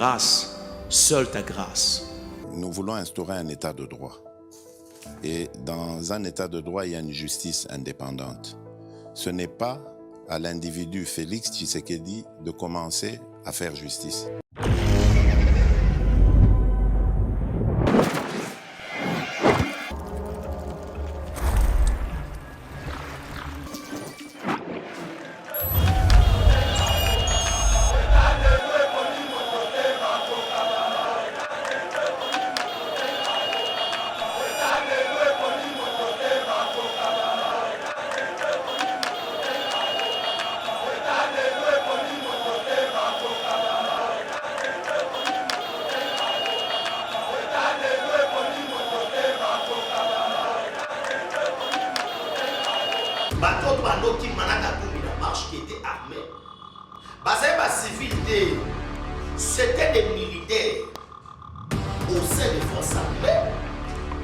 grâce, seule ta grâce. Nous voulons instaurer un état de droit. Et dans un état de droit, il y a une justice indépendante. Ce n'est pas à l'individu Félix Tshisekedi de commencer à faire justice. Bateau bando qui manaka la marche qui était armé. Basé bas civilité, c'était des militaires au sein des forces armées.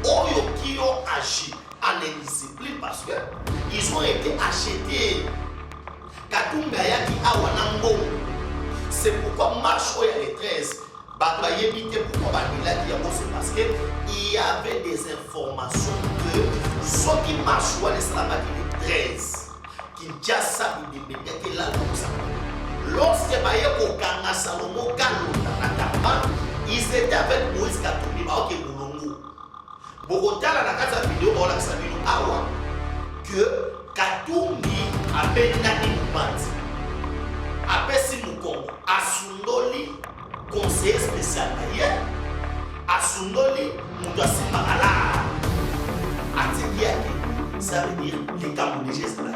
Oyo qui ont agi en indiscipline parce que ils ont été achetés. Katumba yaki awanango. C'est pourquoi marche oya les 13. Bato yebite pourquoi banila qui a c'est parce que il y avait des informations que ceux qui marchent ou les salama qui 13 Kinshasa bidebete la comme ça. Lorsque baye kokanga Salomo Kalonda na Tamba, ils étaient avec Moïse Katumbi ba ok Bulongo. Bogotala na kata vidéo ba la sabino awa que Katumbi abendani mubandi. Apesi mukongo asundoli conseiller spécial d'ailleurs asundoli mutu asimba atiki yake. Ça veut dire les camps de gestes là.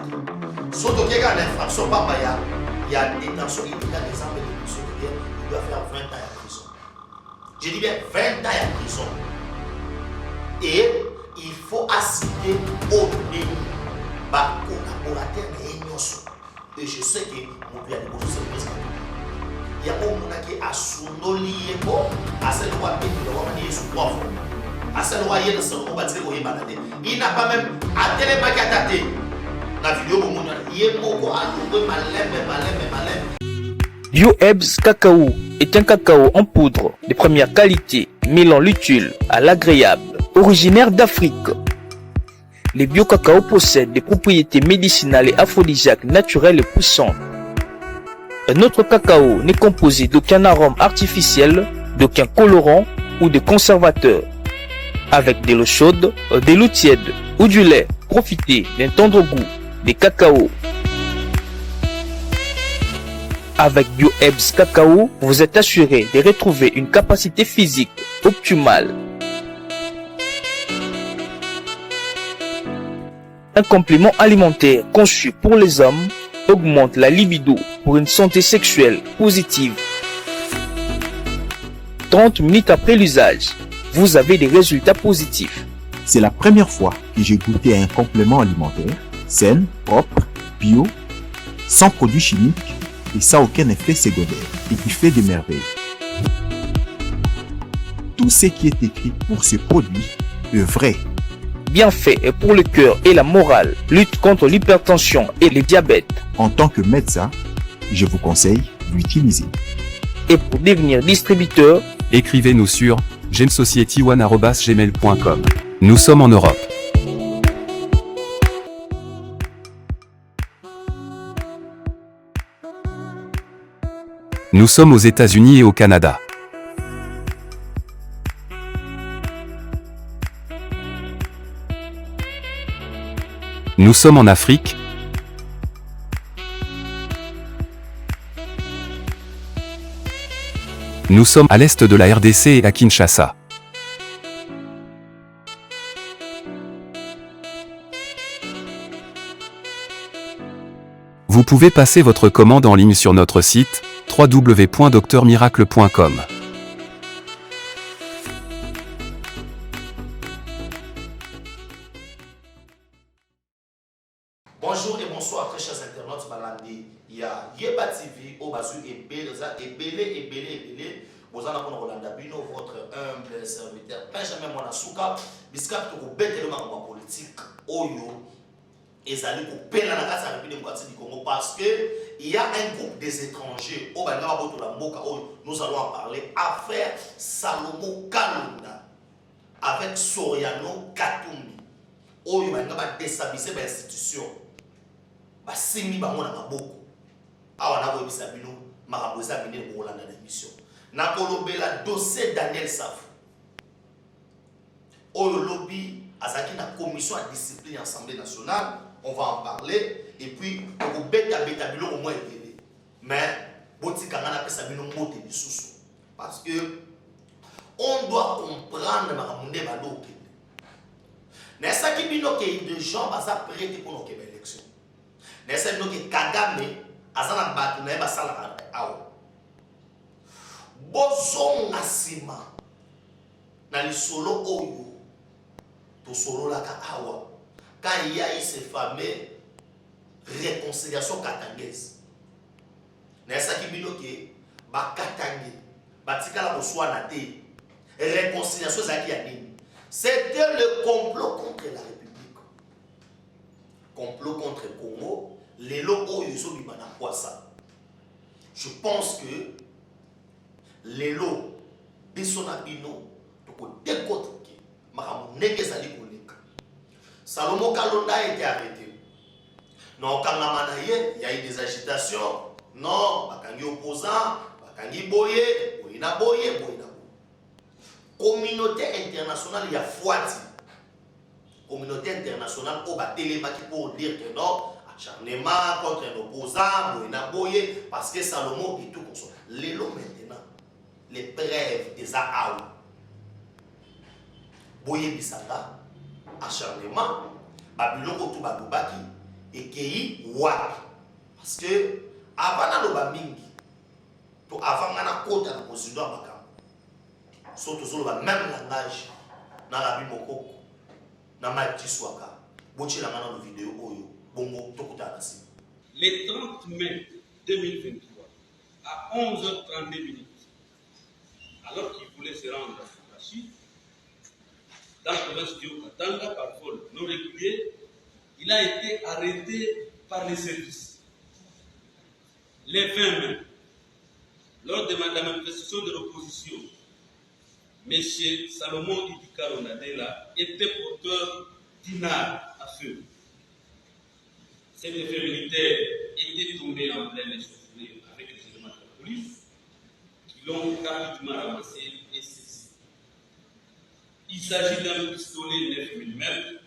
Surtout qu'il y a une infraction, il y a des détentions illégales, des armes de détention, il doit faire 20 ans en prison. Je dis bien 20 ans en prison. Et il faut assister au pays, collaborateur et ignotion. Et je sais que mon pays a des choses qui il y a beaucoup de gens qui a soundoli à ce droit de l'homme sous trois fois. À ce droit de il n'a pas même à télémacaté. La vidéo BioHerbs Cacao est un cacao en poudre de première qualité, mêlant l'utile à l'agréable, originaire d'Afrique. Les bio-cacao possèdent des propriétés médicinales et aphrodisiaques naturelles et puissantes. Un autre cacao n'est composé d'aucun arôme artificiel, d'aucun colorant ou de conservateur. Avec de l'eau chaude, de l'eau tiède ou du lait, profitez d'un tendre goût des cacao. Avec BioHerbs Cacao, vous êtes assuré de retrouver une capacité physique optimale. Un complément alimentaire conçu pour les hommes augmente la libido pour une santé sexuelle positive. 30 minutes après l'usage, vous avez des résultats positifs. C'est la première fois que j'ai goûté à un complément alimentaire sain, propre, bio, sans produits chimiques et sans aucun effet secondaire et qui fait des merveilles. Tout ce qui est écrit pour ce produit est vrai. Bien fait et pour le cœur et la morale, lutte contre l'hypertension et le diabète. En tant que médecin, je vous conseille d'utiliser. Et pour devenir distributeur, écrivez-nous sur gemsociety1@gmail.com. Nous sommes en Europe. Nous sommes aux États-Unis et au Canada. Nous sommes en Afrique. Nous sommes à l'est de la RDC et à Kinshasa. Vous pouvez passer votre commande en ligne sur notre site www.docteurmiracle.com. Bonjour et bonsoir très chers internautes balandi. Il y a Yeba TV au basu et belé. Vous en avez Rolanda Bino, votre humble serviteur Benjamin Monasuka, biscuit pour bête le politique Oyo. Et ça allait pour peine à la République démocratique du Congo parce que il y a un groupe des étrangers, nous allons en parler, affaire Salomo Kalonda avec Soriano Katumbi. Nous allons déstabiliser l'institution. Basimi bango na maboko. Awa na boye bisabino makaboza bine ko landa na mission. Na kolobela dossier Daniel Safou. Oyo lobby azaki na commission de discipline à l'Assemblée nationale, on va en parler et puis on beta bilo au moins aider. Mais botika ngana pesa bino mote bisusu parce que on doit comprendre makamunde baloke. Nessa ki bino ke de gens baza prêter pour nos élection. Nessa bino ke Kagame azana batu na basala awo. Bozonga sima na lisolo oyo to solo la ka awa quand il y a eu ce fameux réconciliation katangaise. Nessa ki bino ke ba katangi batikala boswana te réconciliation zaki ya nini. C'était le complot contre la République. Complot contre le Congo. Les locaux, ils ont mis quoi ça. Je pense que les lots, Bissonabino, décortiqués. Salomo Kalonda a été arrêté. Non, quand il y a eu des agitations. Non, Bakangi opposant, Bakangi boye, boyina boye, boyina. Communauté internationale, il y a Fouati. Communauté internationale, on va télémaquer pour dire que non, acharnement contre un opposant, boyina boye, parce que Salomon est tout comme ça. Les lots maintenant, les preuves des Ahaou. Boye Bissaka, acharnement, Babylon Kotou Babubaki, et Kei Wak. Parce que, avant de Mingi, avant de côté de la procédure Makam, surtout sur le même langage, dans la Bible Mokoko, dans la Tiswaka, Bochi la dans la vidéo Oyo, Bongo Tokuta Nasi. Le 30 mai 2023, à 11h32 minutes, alors qu'il voulait se rendre à Fukashi, dans la province du Katanga, par vol non régulier, il a été arrêté par les services. Les 20 mai, lors de la manifestation de l'opposition, M. Salomon Idika Onadela était porteur d'une arme à feu. Cet effet militaire était tombé en pleine échauffourée avec les éléments de la police qui l'ont rapidement ramassé et saisi. Il s'agit d'un pistolet 9 mm,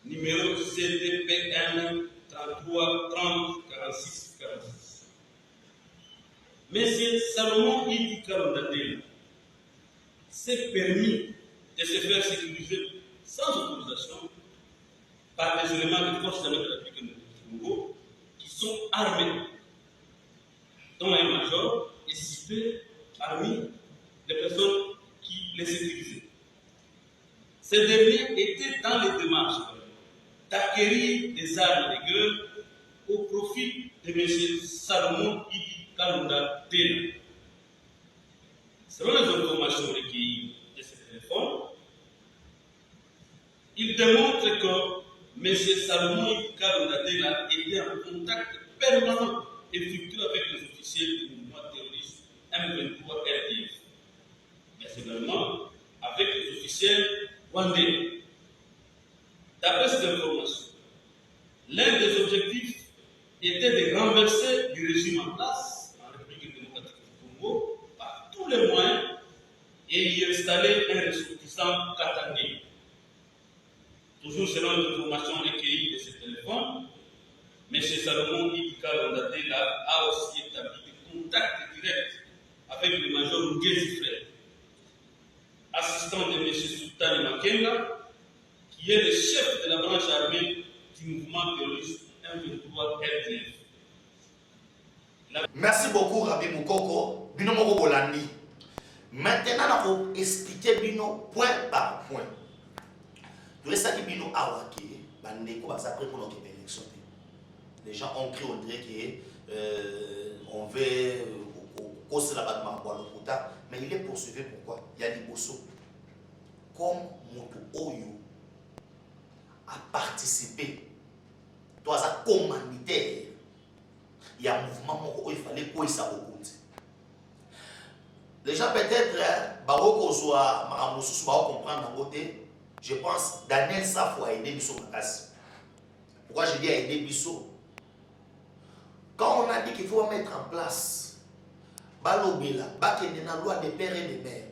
numéro CDP1 33 30 46 46. M. Salomon Idika Onadela s'est permis de se faire sécuriser sans autorisation par les éléments de force de la République du Congo qui sont armés, dont un major est cité parmi les personnes qui les sécurisaient. Ces derniers étaient dans les démarches d'acquérir des armes de guerre au profit de M. Salomon Idi Kalonda Dela. Selon les informations recueillies de ce téléphone, il démontre que M. Salomon Idi Kalonda Dela était en contact permanent et fructueux avec les officiels du mouvement terroriste M23 RDF, mais également avec les officiels rwandais. D'après ces informations, l'un des objectifs était de renverser le régime en place en République démocratique du Congo par tous les moyens et y installer un ressortissant katangé. Toujours selon les informations recueillies de ce téléphone, M. Salomon Idika Onadela a aussi établi des contacts directs avec le major Ngezi Frère, assistant de M. Sultan Makenga, qui est le chef de la branche armée du mouvement terroriste M23 RDF. Merci beaucoup, Rabbi Moukoko. Bino Moko Bolandi. Maintenant, on va expliquer Bino point par point. Tout ça qui Bino Awake, Bandeko, ça après pour notre élection. Les gens ont cru, on dirait qu'on veut causer la bataille, mais il est poursuivi pourquoi? Il y a des bossos. Comme Moto Oyo a participé dans un commanditaire il y a un mouvement où il fallait quoi ça remonte. Les gens peut-être baroko soit maramosu ba comprendre en côté. Je pense Daniel Safo a aidé Bissot Makassi. Pourquoi je dis a aidé Bissot? Quand on a dit qu'il faut mettre en place balobela bakende na loi des pères et des mères.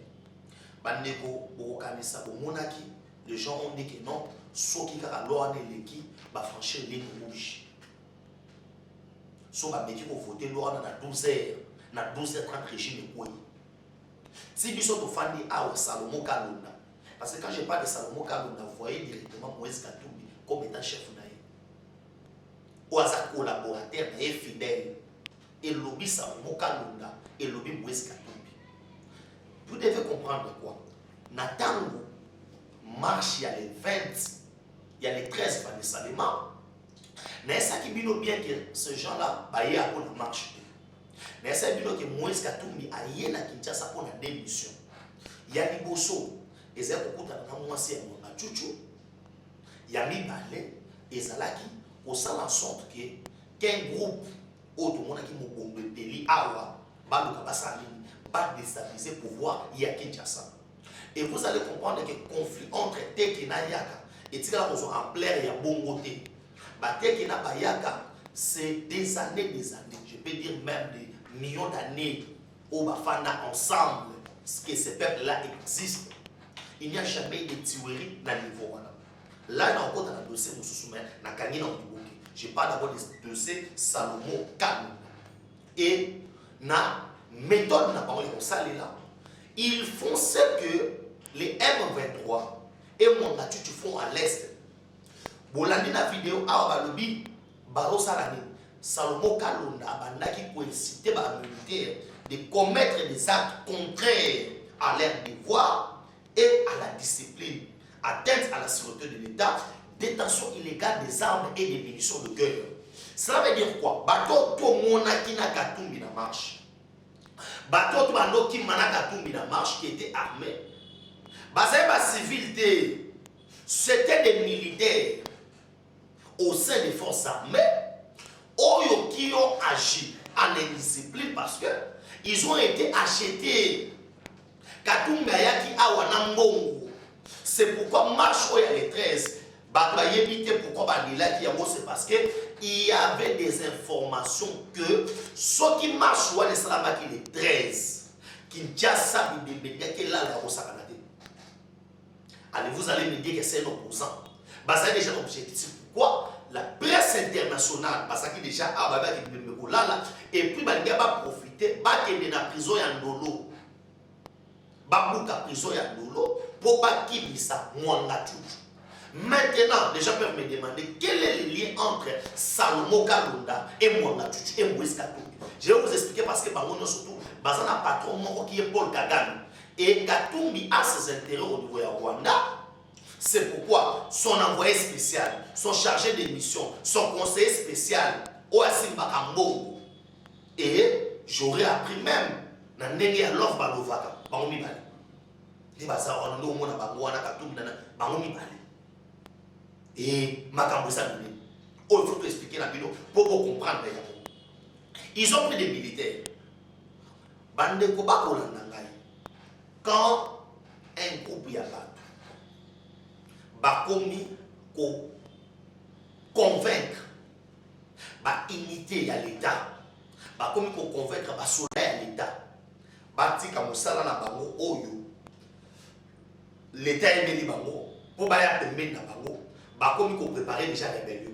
Bandeko bokanisa bomonaki, les gens ont dit que non, soki kaka loi ne leki ba franchir les rouges. So ba meki ko voter loi na 12h, na 12h30 régime quoi. Si Bissot to fandi a Salomon Kalonda. Parce que quand je parle de Salomon Kalonda, vous voyez directement Moïse Katumbi comme étant chef naïe. Ou à sa collaborateur et fidèle. Et lobby Salomon Kalonda et lobby Moïse Katumbi. Vous devez comprendre quoi. Natango marche, il y a les 20, il y a les 13 Vanessa Salema. Mais ça qui bino bien que ce gens-là, bah, il y a pour la marche. Mais ça bino que Moïse Katumbi a y na Kinshasa pour la démission. Il y a des bosso. Et c'est beaucoup de gens qui ont chuchu. Il y a mis balai. Et ça là qui, au sein en sorte que qu'un groupe autre monde qui m'a bombé délit awa, ba le kabasa pas déstabiliser pouvoir il y a Kinshasa. Et vous allez comprendre que le conflit entre Tekena Yaka et Tika en plaire et à Bongoté. Bah Tekena Bayaka, c'est des années, je peux dire même des millions d'années où Bafana ensemble, ce que ces peuples-là existent. Il n'y a jamais de tuerie dans le niveau. Là, dans le dossier, je parle d'abord du dossier Salomon Kalonda. Et la méthode n'a pas là. Ils font ce que les M23 et mon tu font à l'est. Bolandi la vidéo à Balobi, Baro Salani, Salomon Kalonda, Abandaki pour inciter les militaires de commettre des actes contraires à leur devoir et à la discipline, atteinte à la sûreté de l'État, détention illégale des armes et des munitions de guerre. Cela veut dire quoi? Bateau to monaki na katumbi na marche. Bateau to banoki manakatumbi na marche qui était armé. Basé ba civilité, c'était des militaires au sein des forces armées qui ont agi en indiscipline parce que ils ont été achetés. Katumbi ayaki awana mbongo. C'est pourquoi marche où il y a les 13. Pourquoi c'est parce qu'il y avait des informations que ceux qui marchent où les 13 Kinshasa allez, vous allez me dire que c'est un opposant. C'est déjà objectif. Pourquoi la presse internationale, parce qu'il déjà et puis il va profiter, de la prison en Ndolo. Babouka prison en Ndolo pour pas qu'il ça mwanga tout. Maintenant, les gens peuvent me demander quel est le lien entre Salomon Kalonda et Mwanga Tutu et Moïse Katumbi. Je vais vous expliquer parce que par surtout, un patron qui est Paul Kagame. Et Katumbi a ses intérêts au niveau de Rwanda. C'est pourquoi son envoyé spécial, son chargé de mission, son conseiller spécial, Oasim Bakambo. Et j'aurais appris même dans Nengi à Love Balovaka, Bangomi Bali. Il va savoir que on a Bangomi Bali. Et Makambo Sabine. Oh, il faut tout expliquer la vidéo pour comprendre. Ils ont pris des militaires. Bande Kobako Landangai. Quand un groupe y a battu, Bakomi ko convaincre, ba imiter à l'État, Bakomi ko convaincre, ba soldat à l'État, Batika Moussala na bango oyo, l'État est béni bango, pour baya pembe na bango, Bakomi ko préparer déjà la rébellion.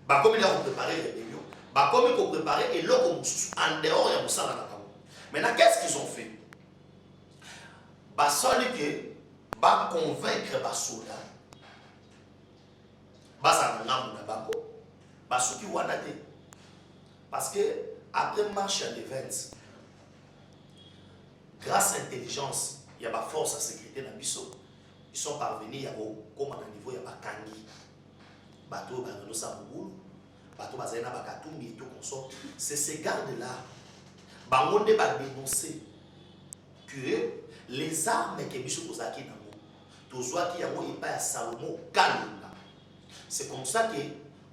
Bakomi ko préparer la rébellion, Bakomi ko préparer et l'autre en dehors ya Moussala na bango. Maintenant, qu'est-ce qu'ils ont fait? Basoli que ba convaincre ba soda. Basa na bango. Basuki wana te. Parce que après marche à l'event, grâce à l'intelligence, il y a ma force à sécurité dans Bisso. Ils sont parvenus à comme à niveau il y a ba Kangi. Bateau ba no Samboulou. Bateau ba Zaina ba Katumbi et tout consort. C'est ces gardes-là. Bangonde va dénoncer que les armes que Bicho Kozaki n'a pas, qui a pas Salomon Kalonda. C'est comme ça que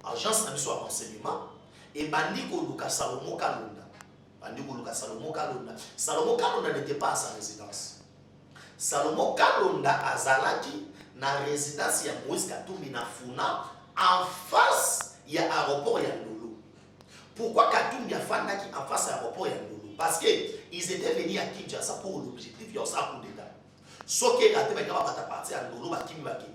l'agence a mis sur renseignement, et bandi koluka Salomo Kalonda. Bandi koluka Salomo Kalonda. Salomo Kalonda n'était pas à sa résidence. Salomo Kalonda azalaki na résidence ya Moïse Katumbi na Funa en face ya aéroport ya Ndolo. Pourquoi Katumbi a fandaki en face à l'aéroport ya Ndolo? Parce que ils étaient venus à Kinshasa pour l'objectif de ça coup d'état. Ce qui est raté ba kaba partir à Ndolo ba kimi ba kimi.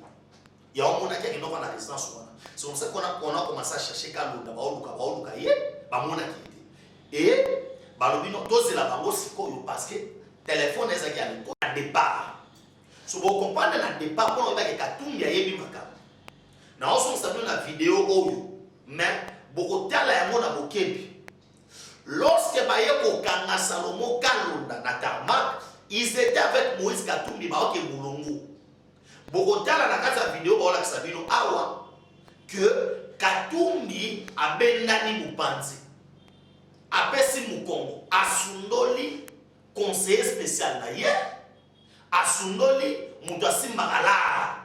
Il y a un monde qui a une autre résidence. C'est comme ça qu'on a commencé à chercher Kalonda ba ye ba mona qui était. Et ba lobino tous la bango siko parce que téléphone ezaki à départ. Si vous comprenez le départ, pour que Katumbi a yebi makam. Na on s'en savait la vidéo oyo, mais beaucoup tala ya mona bokebi. Lorsque baye ko kanga Salomo Kalonda na tarmac, ils étaient avec Moïse Katumbi ba oke mulungu. Beaucoup tala na kata vidéo ba la sabino awa que Katumbi abendani mupanzi. Apesi mukongo asundoli conseiller spécial na ye. Asundoli Moudassi Magala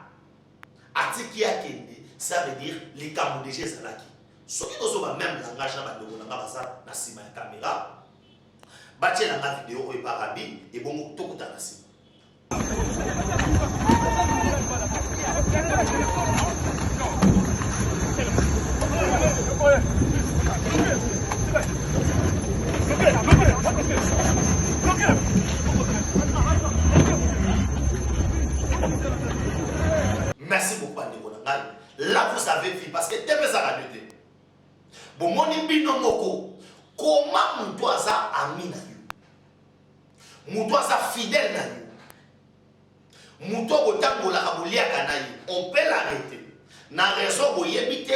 Atiki Akende, ça veut dire les Kamodégé Zalaki. Ce qui nous a même langage na sima ya caméra, batie la vidéo et parabi et bon tout à la sima. Merci beaucoup, Andégonangal. Là, vous avez vu, parce que TV ça a noté. Bon, mon bino moko, comment mon doigt ça ami na you? Mon doigt ça fidèle na you? Mon doigt au temps la kabulia kanayi, on peut l'arrêter. Na raison où yébite,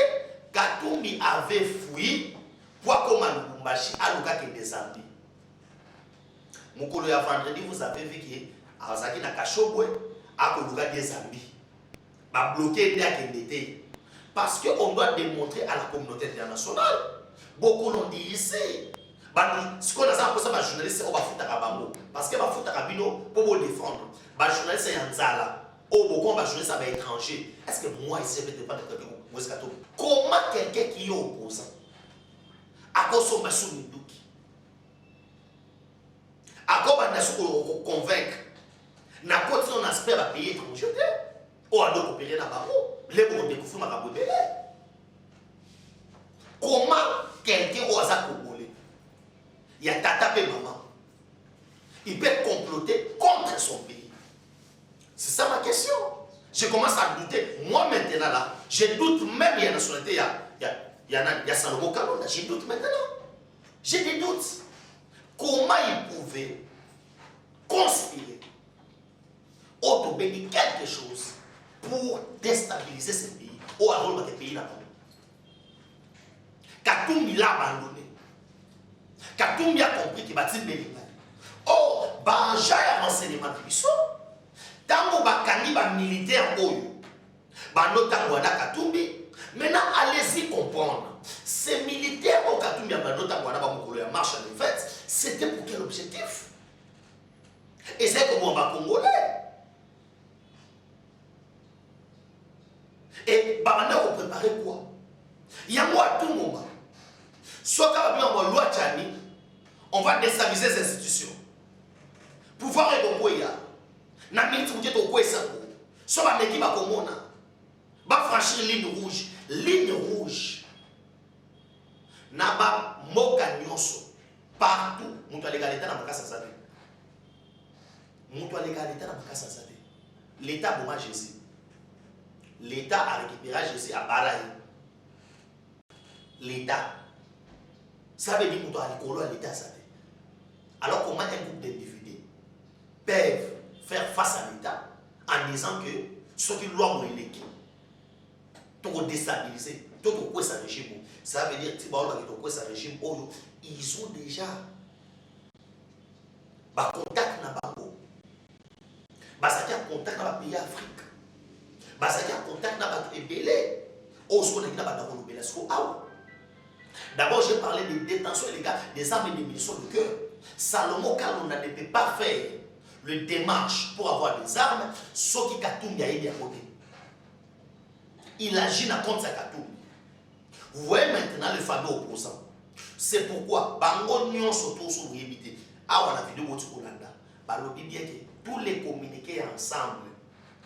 Katumbi avait fui pour comment Lubumbashi a l'occasion des zambis. Mon collègue vendredi, vous avez vu que Azaki na Kachobwe a l'occasion des zambis. Bloquer les. Parce qu'on doit démontrer à la communauté internationale. Beaucoup l'ont dit ici. Ce qu'on a appelé ça, les journalistes, on va foutre à Bango. Parce que va foutre à Bino pour vous défendre. Les journalistes, c'est un zala. Oh, beaucoup de journalistes, c'est étranger. Est-ce que moi, ici, je ne vais pas être quelqu'un? Comment quelqu'un qui est opposant à cause de son Mindouki, à cause de son convaincre, n'a pas de aspect à payer étranger. On a coopéré dans le les bons découvrent ma cabobélé. Comment quelqu'un ose congolais, il y a tata et maman, il peut comploter contre son pays? C'est ça ma question. Je commence à douter. Moi maintenant là, je doute même, il y a nationalité, il y a Salomo Kalonda, je doute maintenant. J'ai des doutes. Comment il pouvait conspirer, autobéir quelque chose pour déstabiliser ce pays, ou à rôle de pays là-bas. Katumbi l'a abandonné. Katumbi a compris qu'il va tirer les balles. Oh, Banja a renseignement de l'issue. Tango bakani ba militaire oyo. Bano tango na Katumbi. Maintenant, allez-y comprendre. Ces militaires au Katumbi a bano tango na ba mokolo ya marche en fait, c'était pour quel objectif? Et c'est comme on va congolais. Et Babanda on préparait quoi? Il y a moi à tout moment. Soit quand on loi Tchani, on va déstabiliser ces institutions. Pouvoir et bon boya. Na minute où tu es au quoi ça? Soit l'équipe à Komona. Va franchir ligne rouge. Ligne rouge. Naba moka nyonso. Partout. Moutou à l'égalité dans ma casa zabe. Moutou à l'égalité dans ma casa zabe. L'État bouma Jésus. L'État a récupéré Jésus à Baraï. L'État. Ça veut dire que nous avons à l'État. Alors comment un groupe d'individus peuvent faire face à l'État en disant que ceux qui l'ont électé, tout déstabiliser, tout au sa régime. Ça veut dire que sa régime, ils ont déjà contact na bango. Ils ont contact dans les pays d'Afrique. Ils ont contact dans les pays D'abord, j'ai parlé de détention illégale des armes et des munitions de cœur. Salomo Kalonda ne peut pas faire le démarche pour avoir des armes, sauf que Katumbi a aidé à côté. Il agit dans contre sa Katumbi. Vous voyez maintenant le fameux opposant. C'est pourquoi bango nyonso to so yebité. Ah on a vidéo woti kolanda. Balobi bien que tous les communiqués ensemble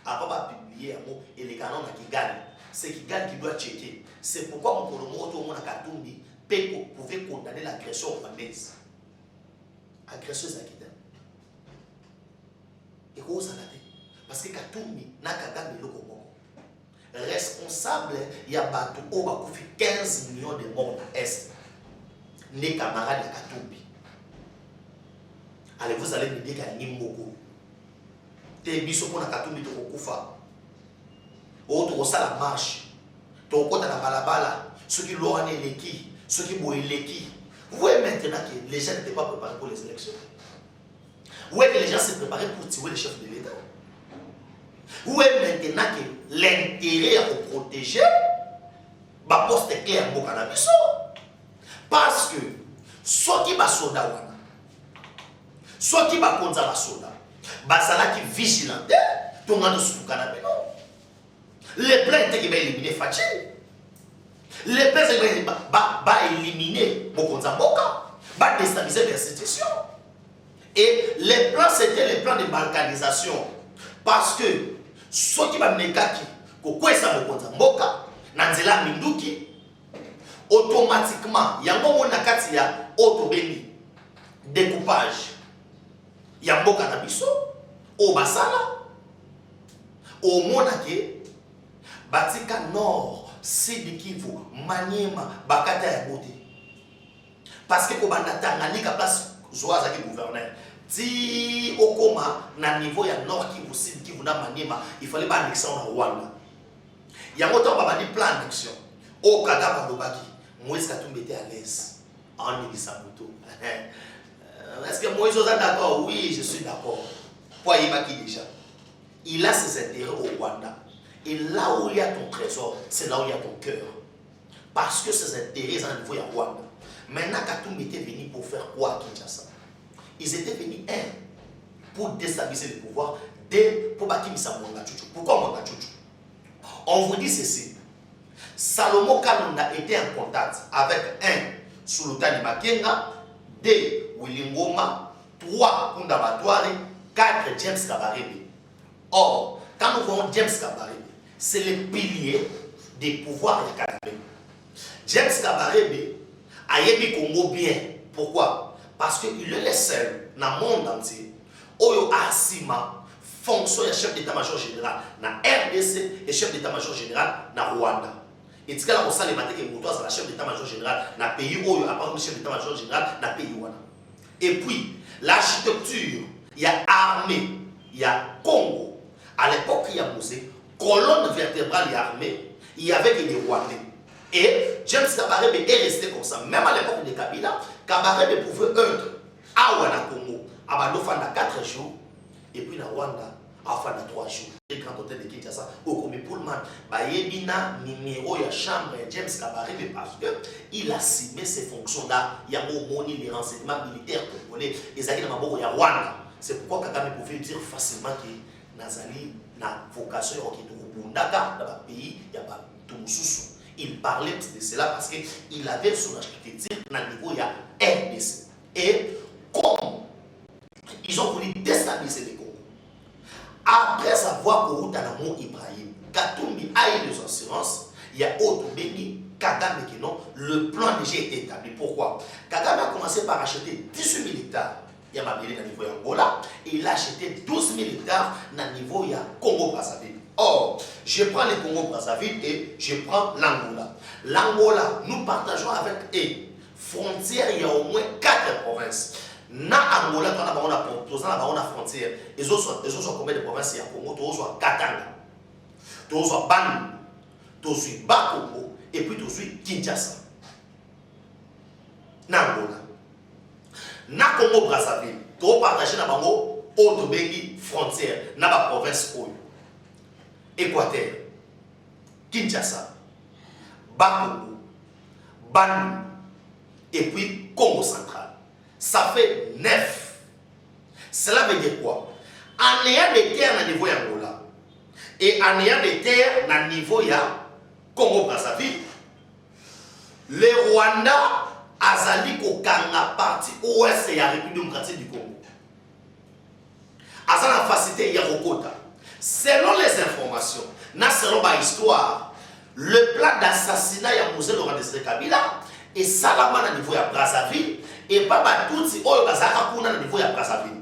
avant de publier un mot et les canons qui gagnent. C'est Kigali qui doit checker. C'est pourquoi mon colomo tout le monde a Katumbi pouvait condamner l'agression rwandaise. Agresseuse à Kidal. Et quoi ça l'a dit? Parce que Katumbi n'a qu'à le Congo. Responsable, il y a battu au Bakoufi 15 millions de morts à l'Est. Les camarades de Katumbi. Allez, vous allez me dire qu'il y a Nimboko. T'es biso pour la Katumbi de Kokufa. Autre ça la marche. Ton côté la balabala. Ceux qui l'ont l'équipe, ceux qui m'ont l'équipe. Vous voyez maintenant que les gens n'étaient pas préparés pour les élections. Vous voyez que les gens s'étaient préparés pour tirer le chef de l'État. Vous voyez maintenant que l'intérêt à vous protéger, ma poste est claire au cannabis. Parce que ceux qui sont soldats, ceux qui sont soldats, c'est qui vigilants, tout le monde sous cannabis. Les plaintes qui vont éliminer Fatih. Les plaintes qui vont éliminer Mokonzamboka, vont déstabiliser les institutions. Et les plans, c'était les plans de balkanisation. Parce que ceux qui vont nekaki, quoi ça Mokonzamboka, Nanzela Minduki, automatiquement, il y a un moment où il y a autobéni, découpage. Il y a un bon cannabis, au Basala, au Monake. Batika Nord, Sidi Kivu, Maniema, Bakata ya Bote. Parce que quand on a Tanganyika place Zoaza qui gouverneur, si Okoma na niveau ya Nord Kivu, Sidi Kivu na Maniema, il fallait pas annexer en Rwanda. Il y a longtemps on a dit plan d'annexion. Au Kagaba Lobaki, Moïse Katumbi était à l'aise. En Ilisamoto. Est-ce que Moïse est d'accord? Oui, je suis d'accord. Pourquoi il va qui déjà? Il a ses intérêts au Rwanda. Et là où il y a ton trésor, c'est là où il y a ton cœur. Parce que ces intérêts, à niveau, il y a Rwanda. Maintenant, Katumbi était venu pour faire quoi à Kinshasa? Ils étaient venus, pour déstabiliser le pouvoir, pour bâtir Mwanga Tchouchou. Pourquoi Mwanga Tchouchou? On vous dit ceci. Salomon Kalonda était en contact avec Sultani Makenga, 2 Willy Ngoma, 3 Kunda Batware, 4 James Kabarebe. Or, quand nous voyons James Kabarebe, c'est le pilier des pouvoirs de Kagame. James Kabarebe a aimé Congo bien. Pourquoi? Parce qu'il est le seul dans le monde entier où Asima fonction de chef d'état-major général dans RDC et chef d'état-major général dans Rwanda. Et tu as aussi les matériaux qui sont chef d'état-major général dans le pays où il y a chef d'état-major général dans le pays Rwanda. Et puis, l'architecture, il y a armée, il y a Congo. À l'époque, il y a Mosé. Colonne vertébrale et armée, il y avait des Rwandais. Et James Kabarebe est resté comme ça. Même à l'époque de Kabila, Kabarebe pouvait être à Rwanda Congo, à Bandofanda 4 jours, et puis à Rwanda, à Fanda 3 jours. Le grand hôtel de Kinshasa, au Komi Pullman, il y a numéro de chambre James Kabarebe parce qu'il a assumé ses fonctions-là. Il y a les renseignements militaires congolais, il y a Rwanda. C'est pourquoi Kagame pouvait dire facilement que Nazali na vocation qui dans le pays, il y a pas tout sous. Il parlait de cela parce qu'il avait son architecture dans le niveau il y a RDC. Et comme ils ont voulu déstabiliser les Congo, après avoir couru dans le mont Ibrahim, Katumbi a eu des assurances, il y a Otobeni, Kagame qui non, le plan déjà été établi. Pourquoi? Kagame a commencé par acheter 18 000 hectares. Il y a Mabélé dans le niveau Angola et il a acheté 12 000 hectares dans le niveau Congo-Brazzaville. Or, je prends le Congo-Brazzaville et je prends l'Angola. L'Angola, nous partageons avec eux. Frontière, il y a au moins 4 provinces. Dans Angola, on a une frontière. Ils ont combien de provinces? Il y a Congo, ils ont Katanga, ils ont Bandundu, ils ont Bakongo et puis ils ont Kinshasa. Dans Angola. Na Congo Brazzaville, to partager na bango autre bengi frontière na ba province oyo. Équateur, Kinshasa, Bakongo, Bandundu et puis Congo central. Ça fait 9. Cela veut dire quoi? En ayant des terres à niveau Angola et en ayant des terres à niveau Congo Brazzaville, le Rwanda azali kokanga partie ouest ya République démocratique du Congo. Azana facilité ya kokota. Selon les informations, selon l'histoire, le plan d'assassinat ya Mosé Laurent Désiré Kabila et Salama na niveau ya Brazzaville et pas Batutsi oyo bazaka kuna na niveau ya Brazzaville.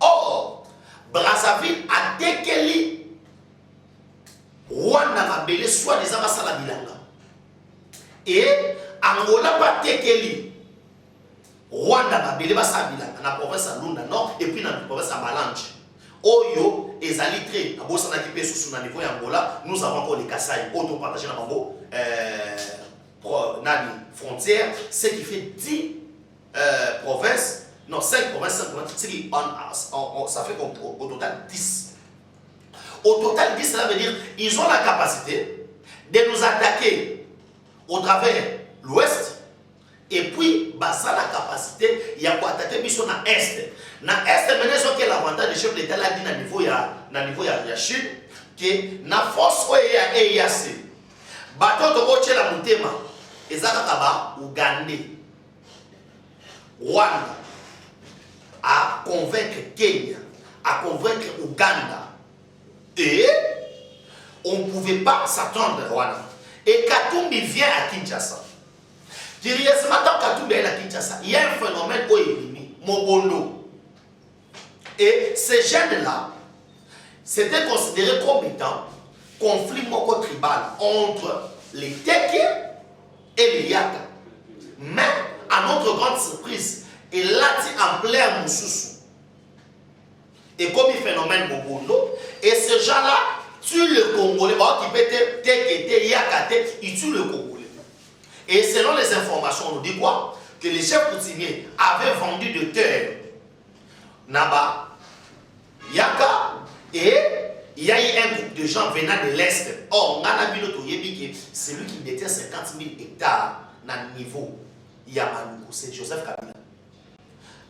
Or, Brazzaville a dékeli Rwanda Mabele soi-disant basala bilanga. Et Angola ba tekeli Rwanda Mabele basala bilanga na province ya Lunda Nord et puis na province ya Malange. Oyo ezali très na bosa na kipe sous na niveau ya Angola, nous avons encore les Kasaï auto partagé na bango nani frontière, ce qui fait 10 provinces, non 5 provinces, ça fait au total 10. Au total 10, cela veut dire ils ont la capacité de nous attaquer au travers l'ouest et puis ça la capacité il y a quoi attaquer mission na est. Na est maintenant ils ont quel avantage de chef d'État là dit na niveau ya Chine que na force oya EAC. Bato to koche la mutema ezaka kaba Ougandais. Rwanda à convaincre Kenya, à convaincre Ouganda. Et on ne pouvait pas s'attendre à Rwanda. Et Katumbi vient à Kinshasa. Curieusement, quand Katumbi est à Kinshasa, il y a un phénomène au ennemi, Mobondo. Et ces jeunes-là, c'était considéré comme étant conflit moko-tribal entre les Teke et les Yaka. Mais, à notre grande surprise, il l'a dit en plein Moussoussou. Et comme il phénomène Mobondo, et ces gens-là tuent le Congolais, qui peut être Teke, Yaka, ils tuent le Congolais. Et selon les informations, on nous dit quoi? Que les chefs coutumiers avaient vendu de terre Naba, Yaka, et il y a eu un groupe de gens venant de l'Est. Or, c'est lui qui détient 50 000 hectares dans le niveau Yamanoukou, c'est Joseph Kabila.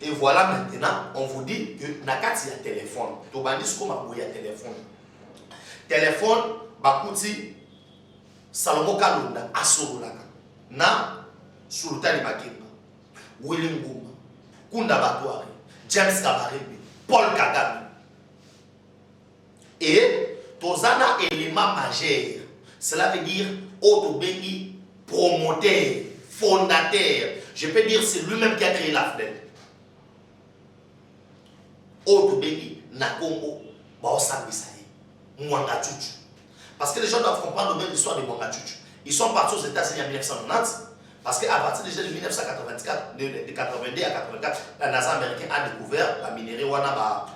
Et voilà maintenant, on vous dit que Nakati a téléphone. Tobandis comme il y a téléphone. Téléphone, Bakouti, Salomo Kalunda, Asorolaka. Na Sultani Makemba, William Gouma, Kunda Batouari, James Kabarebe, Paul Kagame. Et Tozana élément majeur, cela veut dire Otobengi, promoteur, fondateur. Je peux dire c'est lui-même qui a créé la FDEL. Otobengi, Nakongo, Baosambisaye, Mwanga Chuchu. Parce que les gens doivent comprendre même l'histoire de Mwanga Chuchu. Ils sont partis aux États-Unis en 1990 parce qu'à partir déjà de 1984, de 82 à 84, la NASA américaine a découvert la minerai Wana,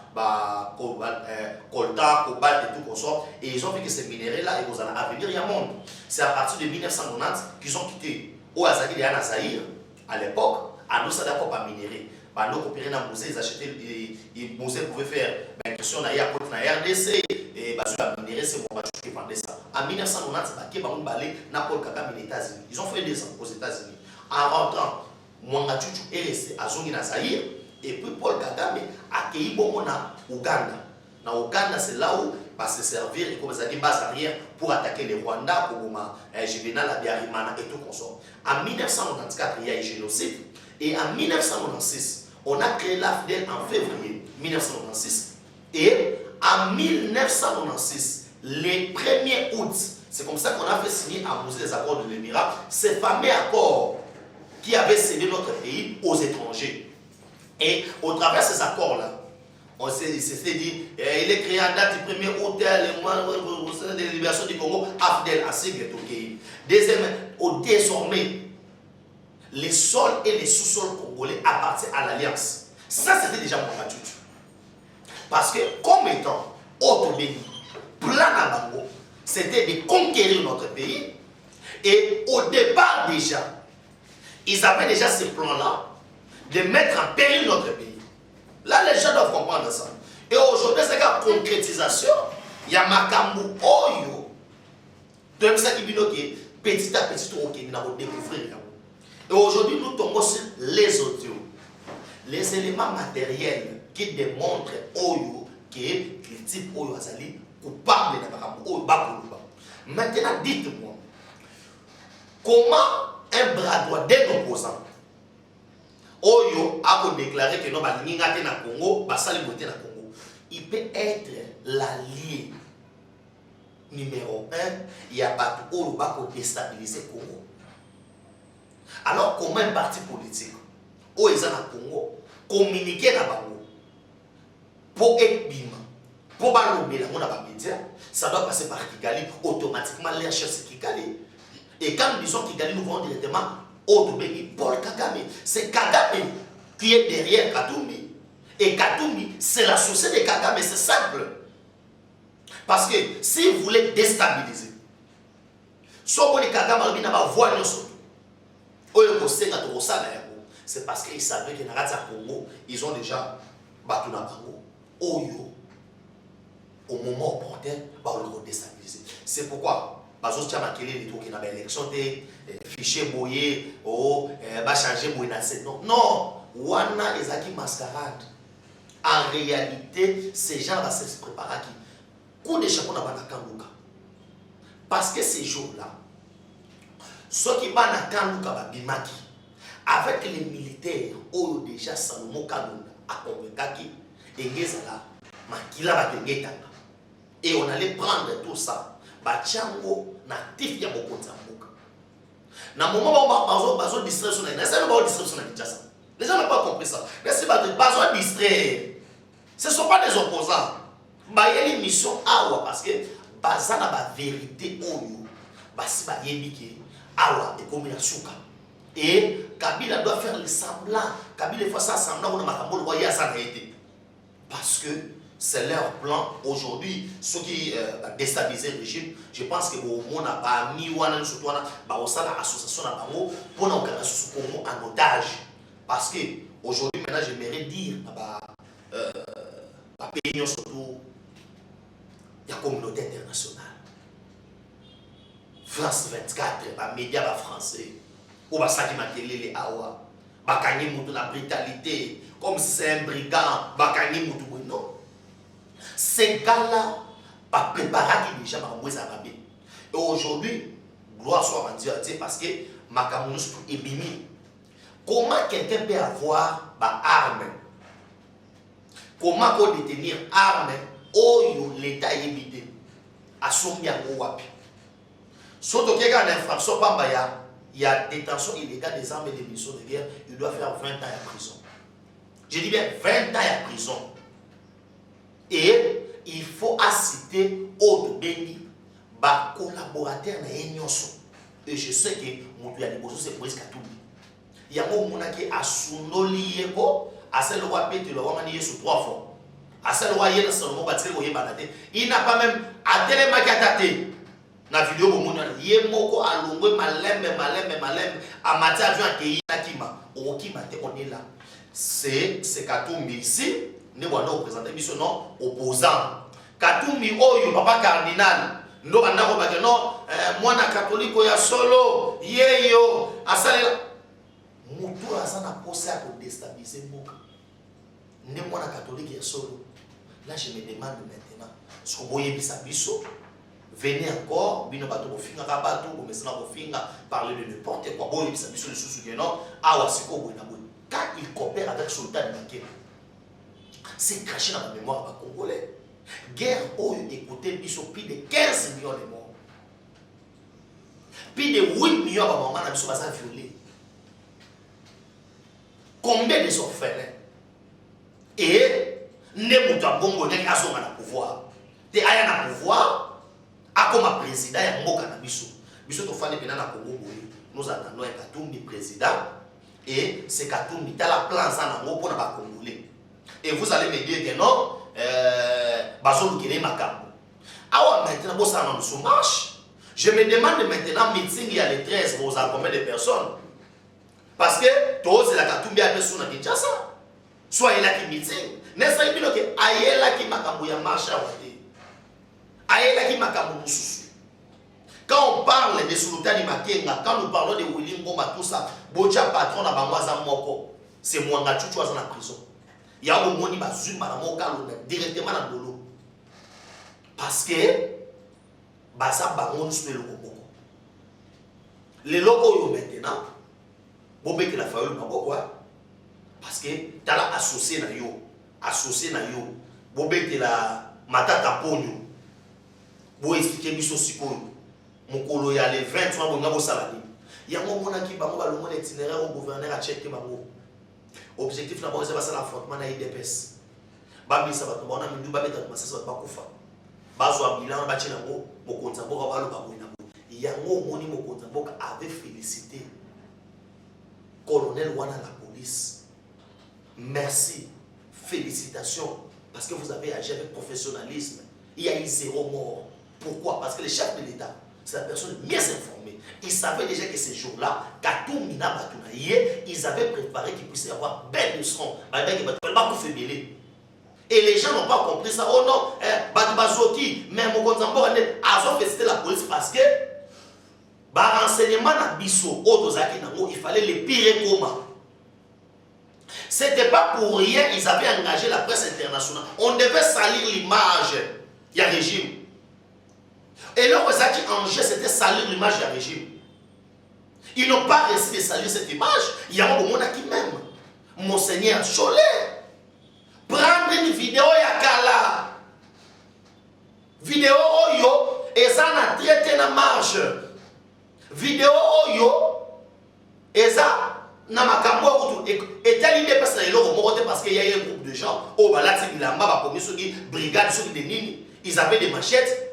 coltan, cobalt et tout consort. Et ils ont vu que ces minéraux-là, ils vont en avenir, il y a un monde. C'est à partir de 1990 qu'ils ont quitté au Azadi et à Nazaïr, à l'époque, à nous, ça d'accord pas minerai. Nous coopérer dans le musée, ils achetaient, le musée pouvait faire une question dans la RDC. Et la minerai, c'est mon bâtiment qui vendait ça. En 1990, Paul Kagame aux États-Unis. Ils ont fait 2 ans aux États-Unis. En rentrant, Mwanga Chuchu est resté à Zongi Nazaïr. Et puis Paul Kagame a accueilli Bongo na Ouganda. Dans Ouganda, c'est là où il va se servir comme ça dit base arrière pour attaquer les Rwandais, comme Juvenal Abiyarimana et tout consort. En 1994, il y a eu génocide. Et en 1996, on a créé la FDEL en février 1996. Et en 1996, les 1er août, c'est comme ça qu'on a fait signer à Mosée les accords de l'Émirat, ces fameux accords qui avaient cédé notre pays aux étrangers. Et au travers de ces accords-là, on s'est dit, il est créé en date du 1er août, au sein de la libération du Congo, AFDEL, à Séguetoké. Désormais, les sols et les sous-sols congolais appartiennent à l'Alliance. Ça, c'était déjà mon attitude. Parce que, comme étant Otobeni, plan à Bango, c'était de conquérir notre pays. Et au départ déjà, ils avaient déjà ce plan-là de mettre en péril notre pays. Là, les gens doivent comprendre ça. Et aujourd'hui, c'est la concrétisation. Il y a Makambu Oyo. Tout ça qui dit petit à petit, on va découvrir. Et aujourd'hui, nous tombons sur les audios, les éléments matériels qui démontrent Oyo que le type Oyo Azali coupable de Makambu Oyo Bakoluba. Maintenant, dites-moi, comment un bras droit d'un opposant Oyo a déclaré que non, balinga na Congo, basali boté na Congo. Il peut être l'allié numéro 1, il y a pas de pour déstabiliser le Congo. Alors, comment un parti politique, où ils sont na Congo, communiquer na Bango, pour être bima, pour balober la média, ça doit passer par Kigali, automatiquement les chefs c'est Kigali. Et quand nous disons Kigali, nous vont directement au Dobéni, Paul Kagame. C'est Kagame qui est derrière Katumbi. Et Katumbi, c'est la société de Kagame, c'est simple. Parce que si vous voulez déstabiliser, c'est parce qu'ils savaient que dans le Congo, ils ont déjà battu dans le Congo. Au moment opportun, ils le déstabiliser. C'est pourquoi, parce que les trucs qui ont l'élection, fichier boyé, changer boyé. Non, Wana et Zaki mascarade. En réalité, ces gens vont se préparer à qui? Coup de chapeau n'a pas de parce que ces jours-là, ceux qui battent na Kanduka bimaki avec les militaires, oh déjà Salomon Kalunda a convaincu et Ngezala, Makila va te guetter. Et on allait prendre tout ça, Bachango natif ya Bokonza Mboka. Na moment où bazo distraire sur la, ça ne va pas distraire sur la Kinshasa. Les gens n'ont pas compris ça. Mais c'est pas besoin de distraire. Ce ne sont pas des opposants. Il y a une mission awa parce que baza na ba vérité oyo basi ba yebiki awa et comme la souka. Et Kabila doit faire le semblant. Kabila fait ça semblant on a makambo loyer ça n'a été. Parce que c'est leur plan aujourd'hui. Ceux qui déstabiliser le régime, je pense que au monde n'a pas mis wana surtout wana ba osala association na bango pour na okana sous Congo en otage. Parce que aujourd'hui maintenant j'aimerais dire la pays surtout la communauté internationale. France 24, les médias français, ou ça qui m'a télé les Awa, Bakani Moutou la brutalité, comme si c'est un brigand, Bakani Moutou, non. Ces gars-là, pas préparés qui déjà m'a arabes. Et aujourd'hui, gloire soit rendue à Dieu parce que Makamounou surtout est bimi. Comment quelqu'un peut avoir des armes? Comment peut détenir armes? Oh, l'État est évité. À son bien au wapi. Surtout qu'il y a une infraction, il y a détention illégale des armes et des munitions de guerre, il doit faire 20 ans en prison. Je dis bien 20 ans en prison. Et il faut citer Aude Beni, collaborateur de l'Union. Et je sais que mon Dieu a dit c'est Moïse Katumbi. Il y a un monde qui a sonoli à ce roi Pété le roi manié sur 3 fois. À ce roi Yéla Salomon Batsé Oye Banate. Il n'a pas même à télémagatate. Na vidéo au monde Yemoko a longé malembe à matière avion accueilli Nakima. Au Kimate on est là. C'est Katumbi ici. Nous allons présenter mission non opposant. Katumbi Oyo papa cardinal. Nous allons dire non moi na catholique ya solo yeyo asalela. Moutou a posé à déstabiliser Mboka. Ne moi na catholique ya solo. Là je me demande maintenant, ce que vous voyez biso, venez encore, bino bato bofinga kabato, bo mesna bofinga parler de n'importe quoi. Boye biso le sous non, awa siko boye na boye. Quand il coopère avec Sultan Maké, c'est caché dans la mémoire des Congolais. Guerre où écoutez biso plus de 15 millions de morts. Plus de 8 millions de mamans na biso basa violés. Combien de orphelins? Et ne muta bongo ne azonga na pouvoir. Te aya na pouvoir a comme président ya mboka na biso. Biso to fane pena na Congo. Nous attendons un Katumbi président et c'est Katumbi ta la plan ça na ngo pour na ba Congolais. Et vous allez me dire que non bazo lukele makambo. Awa maintenant bo ça na so marche. Je me demande maintenant meeting il y a les 13 vous avez combien de personnes? Parce que tous c'est la Katumbi a besoin de Kinshasa. Soit il a qui meeting. N'est-ce pas que ayela qui makambo ya marche à wate. Ayela qui makambo mususu. Quand on parle de Sultani Makenga, quand nous parlons de Willy Ngoma tout ça, Bocha patron na bangwaza moko, c'est Mwanga Chuchu en prison. Il y a un moni bazuma na moka directement dans dolo. Parce que baza bangon sur le loko. Les locaux yo maintenant, bobé que la faille maboko quoi. Parce que tu as associé na yo. Associé na yo. Bobete la matata ponyo. Bo expliquer biso sikoyo. Mokolo ya le 23 bonga bo salani. Ya mo mona ki bango ba longo itinéraire au gouverneur a checker bango. Objectif na boze ba sala affrontement na IDPS. Ba bisa ba to bona mindu ba beta ba sasa ba kufa. Ba zo bilan ba china ngo mokonza boka ba lo ba boina. Ya ngo moni mokonza boka avait félicité colonel wana la police. Merci. Félicitations. Parce que vous avez agi avec professionnalisme. Il y a eu 0 mort. Pourquoi? Parce que le chef de l'État, c'est la personne mieux informée. Il savait déjà que ces jours-là, ils avaient préparé qu'il puisse y avoir belle leçon. Et les gens n'ont pas compris ça. Oh non, mais mon contempo a félicité la police parce que renseignement na biso, il fallait les pire comment. C'était pas pour rien, ils avaient engagé la presse internationale. On devait salir l'image du régime. Et leur enjeu, c'était salir l'image du régime. Ils n'ont pas réussi de salir cette image. Il y a un moment qui même, Monseigneur Cholet, prendre une vidéo yakala. Vidéo oyo, et ça n'a traité la marge. Vidéo oyo, et ça. Et tel idée parce qu'il y a un groupe de gens au balati bilamba ba komi soki brigade soki de nini ils avaient des machettes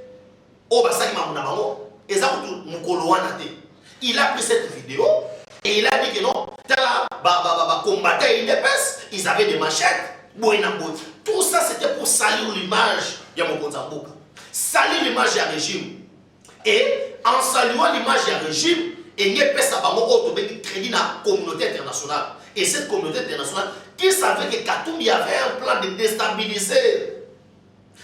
au basaki mamuna bango et ça mukolo wana te. Il a pris cette vidéo et il a dit que non tala ba combattre IDPS ils avaient des machettes boina bout. Tout ça c'était pour salir l'image ya Mokonza Mboka, salir l'image du régime. Et en saluant l'image du régime, et il y a un crédit dans la communauté internationale. Et cette communauté internationale qui savait que Katumbi avait un plan de déstabiliser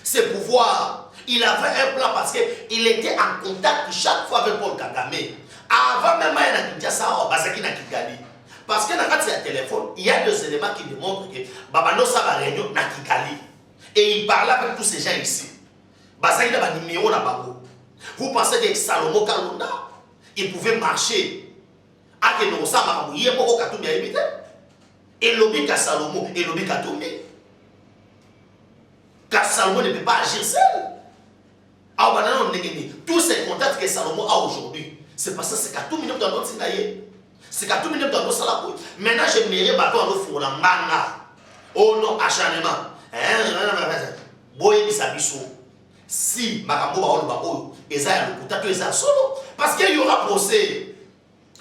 ses pouvoirs. Il avait un plan parce qu'il était en contact chaque fois avec Paul Kagame. Avant même il y a Kigali. Parce que dans le téléphone, il y a 2 éléments qui démontrent que Babano Saba réunion na Kigali. Et il parlait avec tous ces gens ici. Basaki a un numéro na Bango. Vous pensez que Salomo Kalunda il pouvait marcher à que nous sommes et l'objet à Salomo et l'objet Katumbi. Car Salomo ne peut pas agir seul. Tous ces contacts que Salomo a aujourd'hui, c'est parce que c'est Katumbi dans notre Sinaïe. C'est Katumbi dans notre Salapou. Maintenant, j'aimerais battre le four en manga. Oh non, acharnement. Boye Bisabiso. Si Makambo Baolo Bao, Esaïa le Kouta, Esaïa solo. Parce qu'il y aura procès.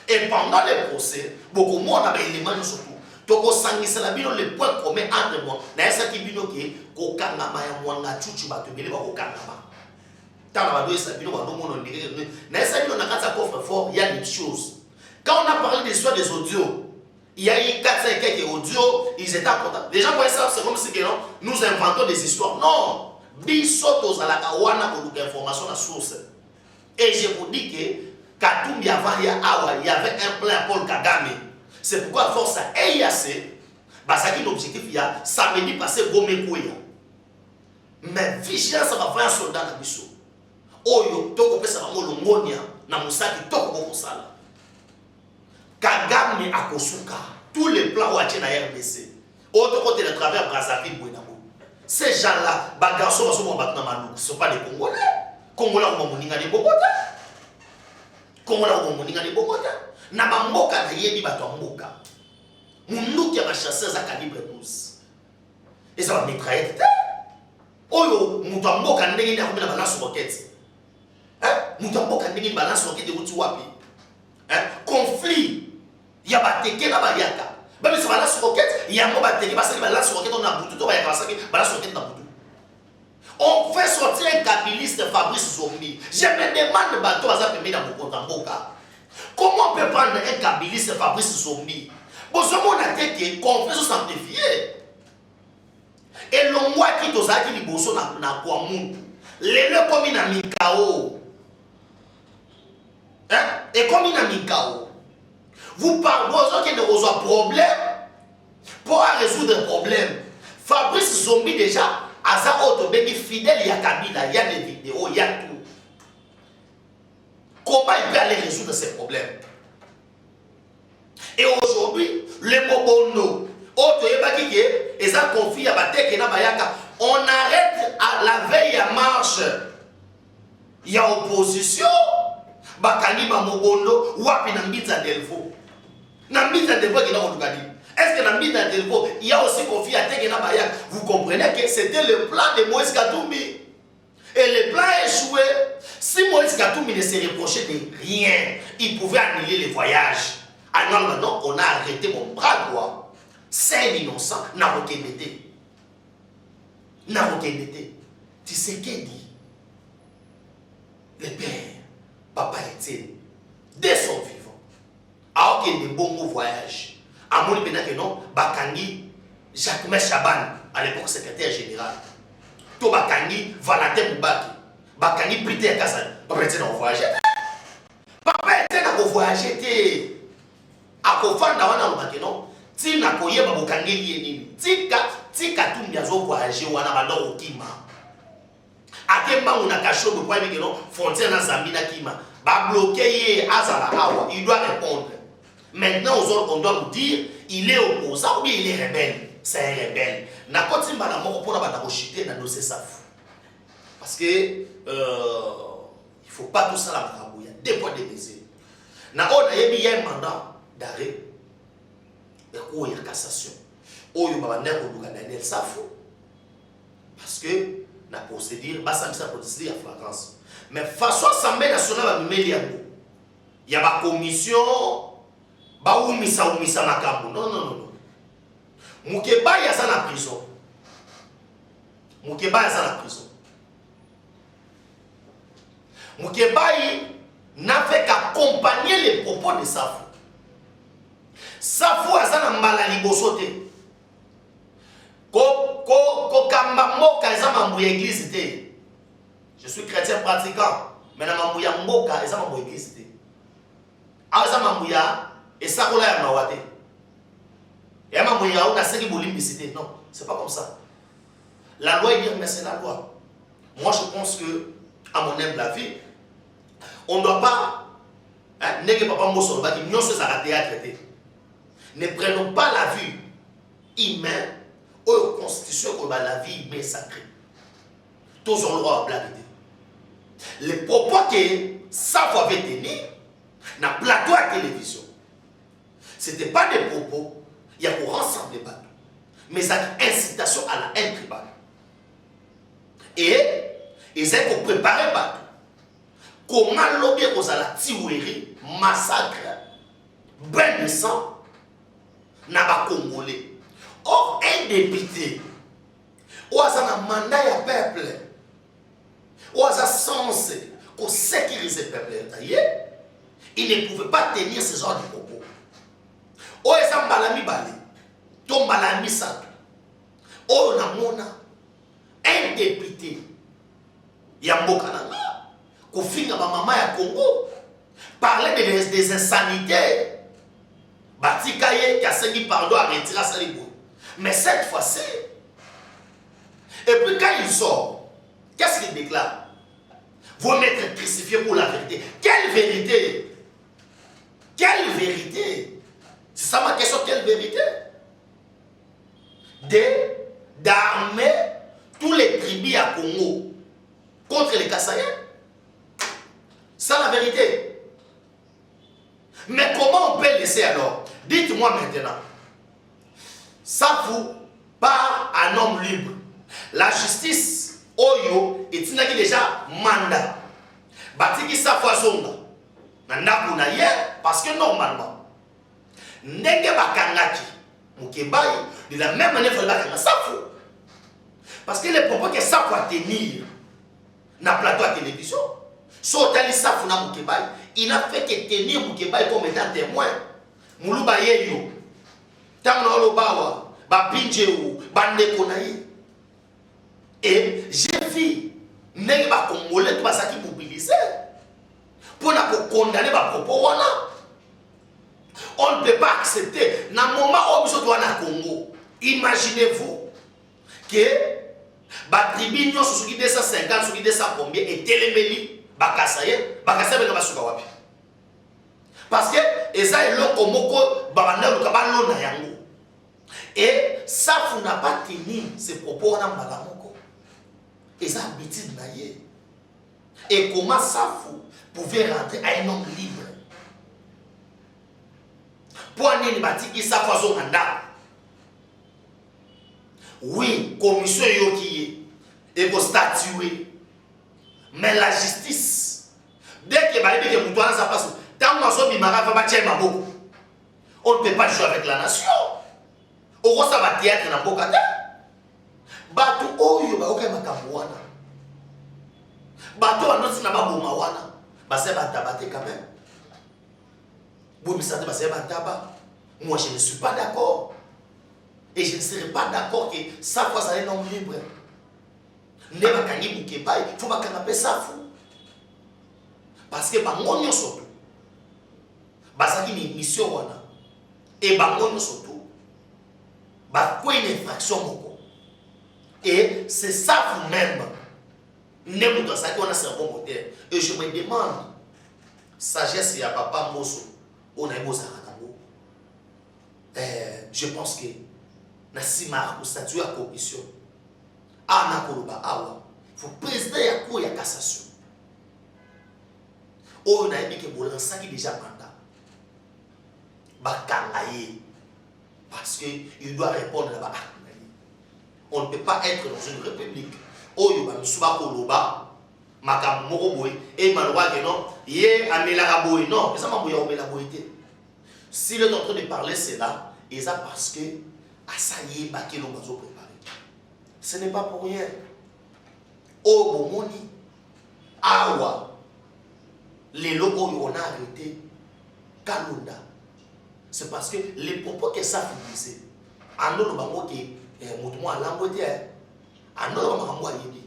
Et pendant les procès, beaucoup moins dans les éléments surtout. Toko sangisa la bino le point commun entre moi. Na esa ki bino ke ko kangama ya mwanga chuchu bato bele ba ko kangama. Tana ba do esa bino ba no mono ndike. Na esa bino na kata coffre fort, il y a des choses. Quand on a parlé des histoires des audios, il y a eu 4-5 quelques audios, ils étaient en contact. Les gens voyaient ça, c'est comme si que non, nous inventons des histoires. Non! Bisotos à la kawana pour l'information à la source. Et je vous dis que Katumbi avant il y avait un plan Paul Kagame. C'est pourquoi force à EIAC, basaki l'objectif il y a samedi passé Gomekouya. Mais vigilance ça va faire un soldat na biso. Oyo toko pesa bango longonia na musaki toko boko sala. Kagame akosuka tous les plans ouaché na RDC. Autre côté de travers Brazzaville Bouenamo. Ces gens-là, les garçons ne sont pas des Congolais. Congolais ont moninga des Bogota. Congolais ont moninga des Bogota. Na mamboka na yebi bato mboka. Mundu qui a chasseur à calibre 12. Et ça va mitrailler. Oyo mutu mboka ndenge ni akomela balance roquette. Mutu mboka ndenge ni balance roquette de wuti wapi. Conflit. Ya bateke na bayaka. Même si balance roquette, il y a un moment qui va balance roquette on a boutou, on va passer balance roquette dans boutou. On fait sortir un kabiliste Fabrice Zombi. Je me demande bateau à ça permis dans mon Mboka. Comment on peut prendre un kabiliste Fabrice Zombi? Bon, ce monde a été qu'on fait se sanctifier. Et l'on voit qui t'ose à qui les bosso na quoi moun. Les le comme na mikao. Et comme na mikao. Vous parlez aux autres problèmes pour résoudre un problème. Fabrice Zombi déjà, à sa autre fidèle, il y a Kabila, il y a des vidéos, il y a tout. Comment il peut aller résoudre ces problèmes? Et aujourd'hui, les Mobono, Autre yebaki ke eza conflit ya bateke na bayaka. On arrête à la veille à marche. Il y a opposition. Bakani ba mobondo wapi na mbitza delvo. Na mbitza delvo qui na ondukadi. Est-ce que dans le Delvo, il y a aussi conflit à Tegena Bayak? Vous comprenez que c'était le plan de Moïse Katumbi. Et le plan a échoué. Si Moïse Katumbi ne se reprochait de rien, il pouvait annuler les voyages. Alors maintenant, on a arrêté mon bras droit. C'est un innocent. N'a aucun été. N'a aucun été. Tu sais qu'est dit? Le père, papa était dès son vivant. Alors qu'il y a des bons voyages. À mon avis, non, Bakangi, Jacques Chaban, à l'époque secrétaire général. To Bakangi, Valatin Moubaki. Bakangi, Peter Kassan. Papa était dans le voyage. Papa était dans le voyage. À Kofan, dans le non. Si n'a pas eu Bakangi, Tika Tumia zo voyage, ou à la Kima. À quel moment on a caché le point de frontière dans Zambina Kima. Ba bloqué Azala Awa, il doit répondre. Maintenant, on doit nous dire il est opposant ou bien il est rebelle. C'est un rebelle. N'a pas dit madame pour la chiter dans dossier Safou. Parce que il faut pas tout ça la marabou. Il y a deux points de baiser. N'a on a eu un mandat d'arrêt. Il y a cassation. Oh il y a Daniel Safou. Parce que la procédure, bah ça procédure à flagrance. Mais façon Assemblée nationale va nous mettre il y a ma commission. Ba umisa makambo. Non. Mukeba ya za na prison. Mukeba n'a fait qu'accompagner les propos de Safou. Safou a za na mbala liboso te. Ko kamba moka eza mambo ya église te. Je suis chrétien pratiquant, mais na mambo ya mboka eza mambo ya église te. A eza mambo ya et ça, on l'a mawate. Et à ma moya, on a série bolimbicité. Non, c'est pas comme ça. La loi est bien, mais c'est la loi. Moi, je pense que, à mon humble avis, on ne doit pas. N'est-ce pas mon qui nous sommes à traiter. Ne prenons pas la vie humaine aux constitutions comme la vie humaine sacrée. Tous ont le droit à blaguer. Les propos que ça avait tenus, dans le plateau à télévision. Ce n'était pas des propos, il y a pour rassembler pas, mais c'est une incitation à la haine tribale. Et ils ont pour préparer pas. Comment l'objet aux la tiouérie, massacre, bain de sang, n'a pas congolais. Or, un député, ou a un mandat à peuple, ou a censé pour sécuriser le peuple, il ne pouvait pas tenir ce genre de propos. O eza mbalami bale to mbalami sato o namona un député ya mboka nanga kofinga ba mama ya Congo parler des insanités batika ye kasengi pardon à retirer ça libo mais cette fois-ci et puis quand il sort qu'est-ce qu'il déclare vous m'êtes crucifié pour la vérité. Quelle vérité? C'est ça ma question, quelle vérité? D'armer tous les tribus à Congo contre les Kassaïens. C'est la vérité. Mais comment on peut laisser alors? Dites-moi maintenant. Safou par un homme libre. La justice, Oyo, est déjà mandat. Batiki Safou Azonga. Parce que normalement, Ndenge bakangaki Mukebayi de la même manière il faut Safou. Parce que les propos que Safou a tenir na plateau à télévision, Sotali Safou na Mukebayi, il n'a fait que tenir Mukebayi comme étant témoin. Muluba yeyo, Tamna Olobawa, Babinjeu, Bandeko naï. Et j'ai vu Ndenge ba Congolais tout ça qui mobilisé pour condamner les propos wana. On ne peut pas accepter. Dans le moment où nous sommes au Congo, imaginez-vous que la tribu nous sommes 250, 200 combien et téléméli, Bakasaye, Bakasaye va se faire. Parce que ça est là comme Babana le Kabalo na yango. Et Safou n'a pas tenu ses propos en Malamoko. Et ça habitude naïe. Et comment Safou pouvait rentrer à un homme libre? Pour aller le bâtir, il s'affaire en anda. Oui, commission yoki et pour statuer. Mais la justice, dès que Bali est bouton, ça passe. Tant qu'on soit bimara, on ne peut pas jouer avec la nation. Au ça va théâtre dans Bokata. Bato oyo ba oka makamwana. Bato anonsi na baboma wana. Base batabate quand même. Vous me savez, base bataba. Moi je ne suis pas d'accord. Et je ne serai pas d'accord que ça fasse un homme libre. Ne ba kangi bukeba, il faut pas kanape ça fou. Parce que bango nyoso. Basaki ni mission wana. Et bango nyoso. Quoi une infraction beaucoup. Et c'est ça vous-même. Ne vous ça qu'on a un bon moteur. Et je me demande, sagesse et à papa Mosso, on a beau je pense que Nassima ou statut à commission. Ana Koloba Awa. Il faut présider à quoi il y a cassation. On a dit que vous l'avez déjà mandat. Bakangaye. Parce qu'il doit répondre là-bas. On ne peut pas être dans une république. Oh, il y a un Koloba, Makamoroboy, et Maloua non, Yé Amélaraboy, non, mais ça m'a bouillé Amélaraboyité. S'il est en train de parler cela, et ça parce que Asaye Bakelo Bazo préparé. Ce n'est pas pour rien. Oh, Bomoni, Awa, les locaux, on a arrêté Kalunda. C'est parce que les propos que ça disait, en nous, nous qui mouvement à l'embouté, en nous, nous yébi.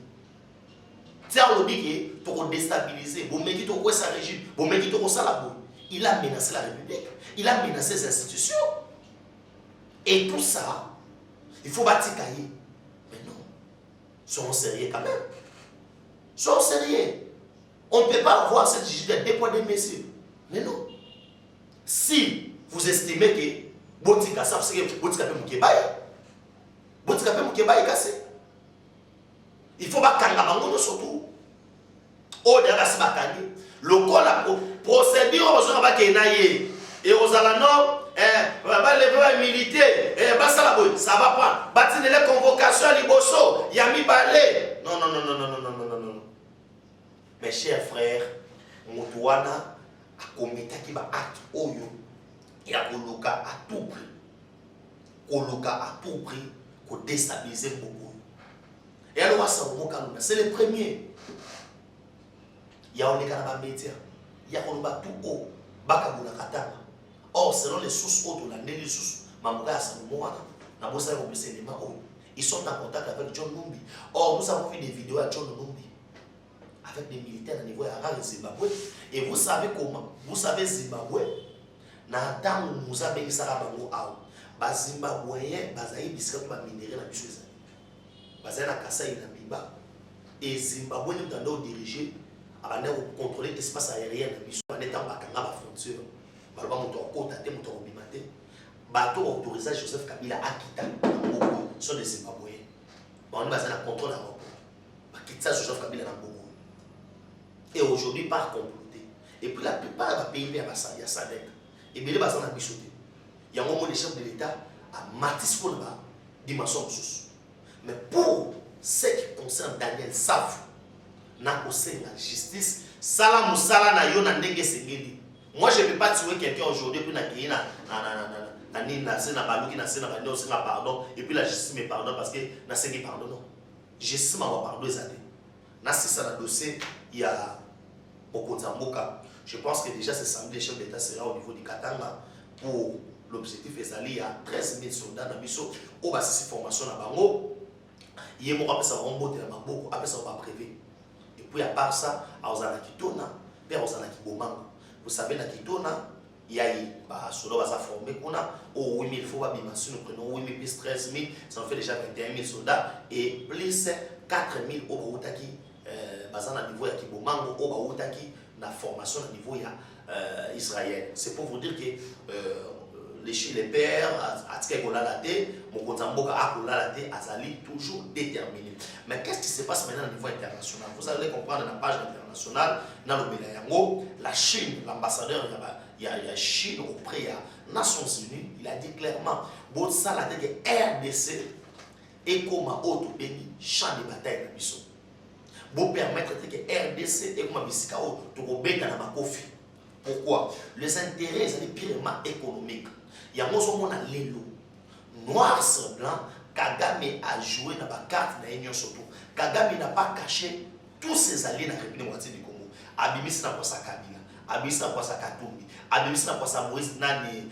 Tiens, on dit que pour déstabiliser, vous mettez tout quoi ça régime, vous mettez tout ça la boue. Il a menacé la République, il a menacé les institutions. Et tout ça, il faut bâtir cahier. Mais non, soyons sérieux quand même. Soyons sérieux. On ne peut pas avoir cette justice des poids des messieurs. Mais non. Si vous estimez que Botika ça c'est que Botika peut Mukebaye. Botika peut Mukebaye cassé. Il faut pas kanga bango surtout. O de la sibakangi. Le col la procédure aux gens va kenaye et aux alano va lever militaire ça va pas. Batine les convocations à Liboso, Yami Balé. Non. Mes chers frères, Moutouana a commis qui va acte oyo. Il a coloqué à tout prix. Coloqué à tout prix pour déstabiliser beaucoup. Et alors, c'est le premier. Il y a un métier. Il y a un tout haut. Or, selon les sources autres, les sources, ils sont en contact avec John Numbi. Or, nous avons vu des vidéos à John Numbi avec des militaires au niveau arabe de Zimbabwe. Et vous savez comment? Vous savez Zimbabwe. Na tango muza bengi saka bango awo ba Zimbabweyen bazayi bisika ba minéraux na biso ezali bazayi na Kasai na Biba et Zimbabwe ni tando diriger abanda ko contrôler l'espace aérien na biso ba neta ba kanga ba frontière ba ba moto okota te moto obimate ba to autoriser Joseph Kabila akita Bongo sur les Zimbabweens ba on bazayi na contrôle à l'aéroport ba kitsa Joseph Kabila na Bongo et aujourd'hui par comploter et puis la plupart des pays à ça il y a ça dette. Et bien, il y a un moment de chef de l'État à Matis pour la dimension ressources. Mais pour ce qui concerne Daniel Safou, n'a pas la justice, Salam Moussala na yon ndenge sengeli. Moi, je ne peux pas tuer quelqu'un aujourd'hui pour naquiller na baluki na sena bande aussi na pardon et puis la justice me pardonne parce que na sengi pardon non. Justice m'a pardon ezate. Na si ça na dossier il y a Okonzamboka. Je pense que déjà ce samedi, le chef d'État sera au niveau du Katanga pour l'objectif il y a 13 000 soldats dans Bisso. Au bas de formation à Bango, il y a après ça va monter à Bango, après ça va prévu. Et puis à part ça, à Ozana Kitona, puis à Ozana Kibomango. Vous savez, dans Kitona, il y a des soldats qui sont formés. Au 8 000, il faut pas dimension, nous prenons 8 000 plus 13 000, ça en fait déjà 21 000 soldats et plus 4 000 au Baoutaki, à niveau de Kibomango, au Baoutaki. La formation au niveau Israël. C'est pour vous dire que les pères, Atike Kolalate, Mokonzamboka Akolalate, Azali, toujours déterminé. Mais qu'est-ce qui se passe maintenant au niveau international? Vous allez comprendre dans la page internationale, dans le Bélayango, la Chine, l'ambassadeur, il y a Chine auprès des Nations Unies, il a dit clairement, ça la tête RDC et comme autre pays, champ de bataille dans Bissau. Pour permettre que RDC et comme Bissau, tout le monde dans ma coffre. Pourquoi? Les intérêts sont purement économiques. Il y a un l'élo. Noir sur blanc, Kagame a joué dans la carte de l'Union surtout. Kagame n'a pas caché tous ses alliés dans la République du Congo. Abimis n'a pas sa Kabila, Abimis n'a pas sa Katumbi, Abimis n'a pas sa Moïse Nani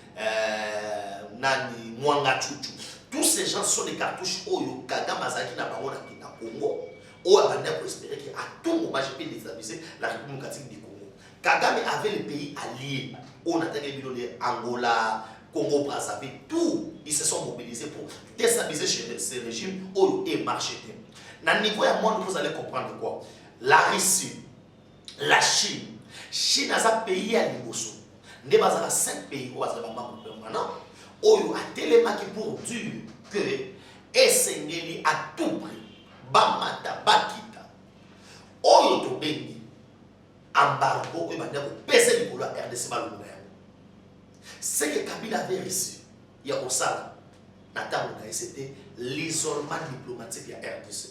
Mwanga Chuchu. Tous ces gens sont des cartouches Oyo, Kagame Azaki n'a pas dans le Congo. Ou à espérer qu'à tout moment, je peux déstabiliser la République du Congo. Kagame avait les pays alliés. On a vu Angola, Congo, Brazzaville, tout. Ils se sont mobilisés pour déstabiliser ces régimes et marcher. Dans le niveau du monde, vous allez comprendre quoi? La Russie, la Chine, Chine a un pays à l'Imosso. Nous avons 5 pays où nous membres permanents. Oyo a tellement pour dire que Essengeli à tout prix, Bamata, Bakita, Oyo to Bengi. Embargo, il va peser le la RDC. Ce que Kabila avait réussi, il y a au Sala, c'était l'isolement diplomatique de la RDC.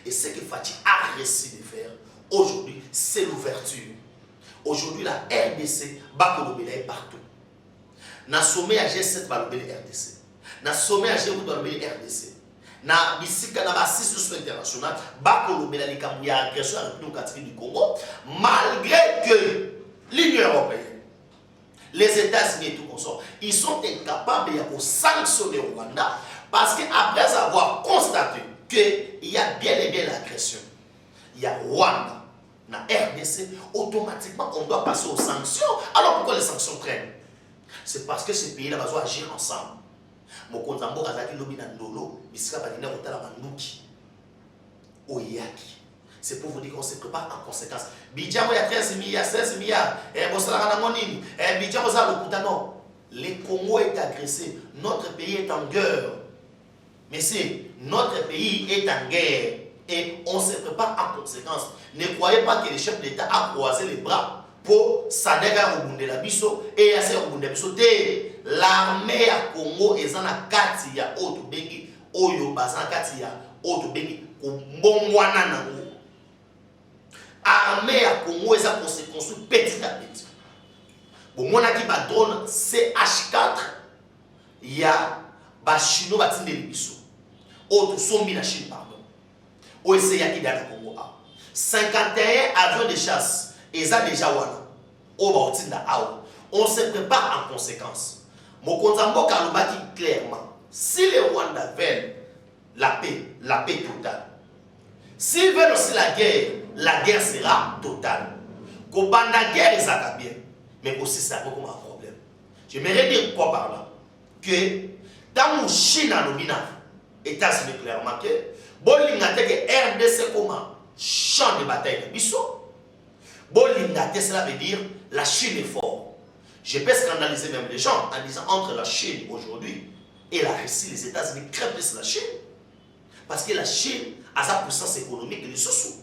Et ce que Fatih a réussi de faire aujourd'hui, c'est l'ouverture. Aujourd'hui, la RDC va est partout. Dans le sommet à G7, va le RDC. Dans le sommet à G8, va le RDC. Na bisika na basisi international bakolobela likambo ya agression à la République du Congo, malgré que l'Union européenne, les États-Unis et tout consort, ils sont incapables de sanctionner le Rwanda parce qu'après avoir constaté qu'il y a bien et bien l'agression, il y a Rwanda, na RDC, automatiquement on doit passer aux sanctions. Alors pourquoi les sanctions traînent? C'est parce que ces pays-là doivent agir ensemble. Mokonzambo Azaki Lobina Ndolo, Bisika Badina Otala Manouki, Oyaki. C'est pour vous dire qu'on se prépare en conséquence. Bidjamo il y a 13 milliards, 16 milliards, et Bosala Monini, et Bidjamo Zalo non. Le Congo est agressé, notre pays est en guerre. Mais c'est notre pays est en guerre et on se prépare en conséquence. Ne croyez pas que le chef d'État a croisé les bras pour Sadega Obunde la Bisso et Yassé Obunde Bisso. L'armée à Congo est en kati ya Oto Bengi, Oyo Bazan kati ya Oto Bengi, Kumbongwana Nango. L'armée à Congo est en construit petit à petit. Bon, mon aki ba drone CH4, il y a Bachino Batinde Bisso. Oto Sombi la Chine, pardon. OSC Yaki dans le Congo. 51 avions de chasse, et ça déjà wana. On se prépare en conséquence. Mokonzambo Kalubaki clairement, si les Rwandais veulent la paix totale. S'ils veulent aussi la guerre sera totale. Kobanda guerre, ça bien. Mais aussi, ça comme un problème. J'aimerais dire quoi par là? Que dans mon Chine, États-Unis clairement que Bolingate que RDC comment champ de bataille de Bissau. Bolingate, cela veut dire la Chine est forte. Je peux scandaliser même les gens en disant entre la Chine aujourd'hui et la Russie, les États-Unis crèvent plus la Chine. Parce que la Chine a sa puissance économique de sous.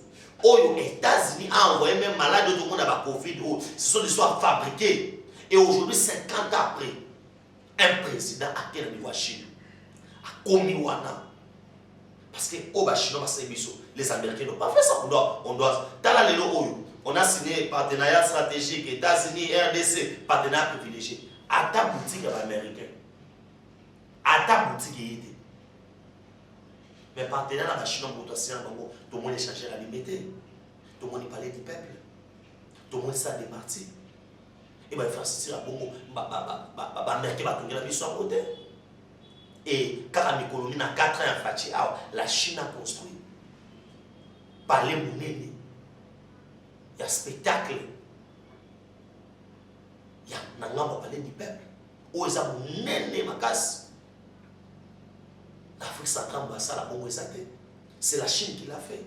Les États-Unis ont envoyé même malade tout le monde à la Covid. Ce sont des histoires fabriquées. Et aujourd'hui, 50 ans après, un président a quel niveau à Chine? A Komiwana. Parce que les Américains n'ont pas fait ça. On a signé un partenariat stratégique, États-Unis, RDC, partenariat privilégié. À ta boutique américaine. À ta boutique. Mais partenaire dans la Chine, tout le monde échangeait la liberté. Tout le monde parlait du peuple. Tout le monde s'est démarqué. Et bien, il faut assister à Bongo. L'Amérique va tourner la vie sur côté. Et quand l'économie a 4 ans, la Chine a construit. Par les monnaies. Il y a spectacle. Il y a un parler du peuple. Où ils ont mené ma casse. L'Afrique centrale, c'est la Chine qui l'a fait.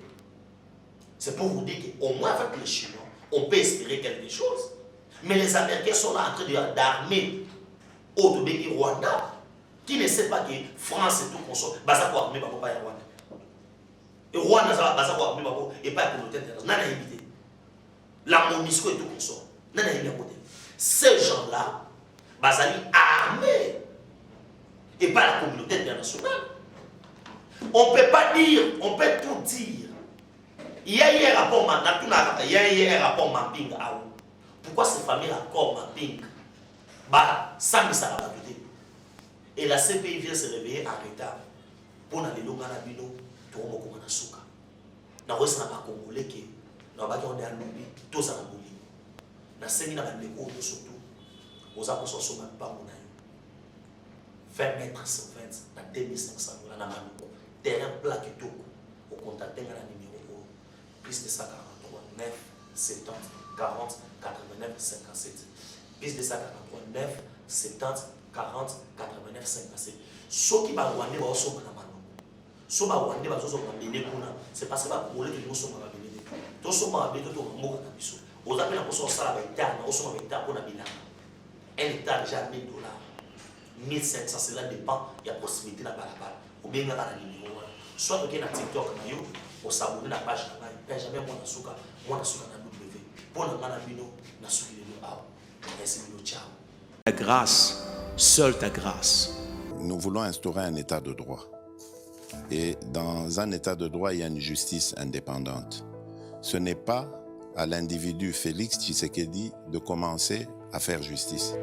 C'est pour vous dire qu'au moins avec les Chinois, on peut espérer quelque chose. Mais les Américains sont là en train d'armer Autobéki Rwanda, qui ne sait pas que France et tout consort, baza quoi armé pas ya Rwanda. Et Rwanda ça baza quoi armé et pas communauté internationale, n'a évité. La MONUSCO et tout consort, n'a évité à côté. Ces gens-là, bazali armés et pas la communauté internationale. On peut pas dire, on peut tout dire. Il y a un rapport mapping. Pourquoi ces familles rapport mapping? Bah, ça me ça va. Et la CPI vient se réveiller en retard. Pour aller au Manabino, tout le monde a souka. Na wesa na Congolais qui na ba on a lobby, tout ça na lobby. Na sengi na ba ndeko surtout. Aux apostles sont même pas mon 20 mètres sur 20 na 2500 na Manuko. Terrain plat qui tout au contact na numéro plus de 143 9 70 40 89 57. Plus de 143 9 70 40 89 57. Ceux qui va rwandais va aussi na Manuko. Ceux qui va rwandais va aussi na Béné kuna. C'est parce que va Congolais qui nous sommes na Béné. Tous sommes na Béné tout mo ka biso. Aux appels na poso sala ba interna, au sommet interna pour na bilanga. Un état déjà $1000. 1500, cela dépend, il y a possibilité de la balabala. Ou bien il y a un numéro. Soit que dans TikTok, on s'abonne à la page, il n'y a jamais moins de souka, moins de souka dans W. Pour le manabino, na souki de l'eau. Merci, ciao. Ta grâce, seule ta grâce. Nous voulons instaurer un état de droit. Et dans un état de droit, il y a une justice indépendante. Ce n'est pas à l'individu Félix Tshisekedi de commencer à faire justice.